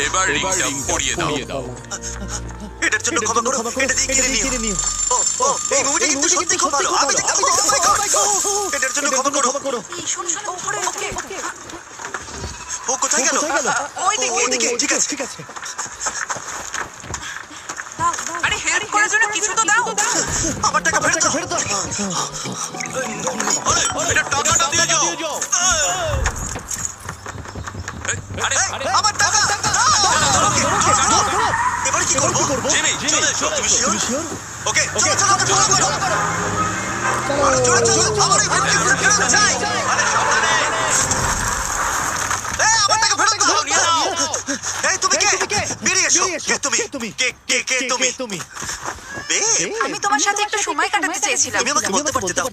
এবার রিংটা পরিয়ে দাও। এটার জন্য ক্ষমা করো, এটা দিয়ে কিনে নিও। ও এই মুভিটা কিন্তু সত্যি খুব ভালো। আমি দেখতে পাচ্ছি। Oh my God! এটার জন্য ক্ষমা করো। এই শোন শোন ওপরে ওকে ও কোথায় গেল? ওইদিকে। ঠিক আছে। দাও আরে হেল্প করার জন্য কিছু তো দাও। আমার টাকা ফেরত দাও। আরে এটা টাকাটা দিয়ে যাও। আরে আমার টাকা। এবার কি করব? জিমি চলে এসো। তুমি শিওর? ওকে চলো চলো। আমার এই ভেটকি ফেরত চাই। আরে সাবধানে। আমার টাকা ফেরত দাও। নিয়ে নাও। এই তুমি কে? বেরিয়ে এসো। কে তুমি? কে তুমি? আমি তোমার সাথে একটু সময় কাটাতে চেয়েছিলাম। তুমি আমাকে বলতে পারতে দাও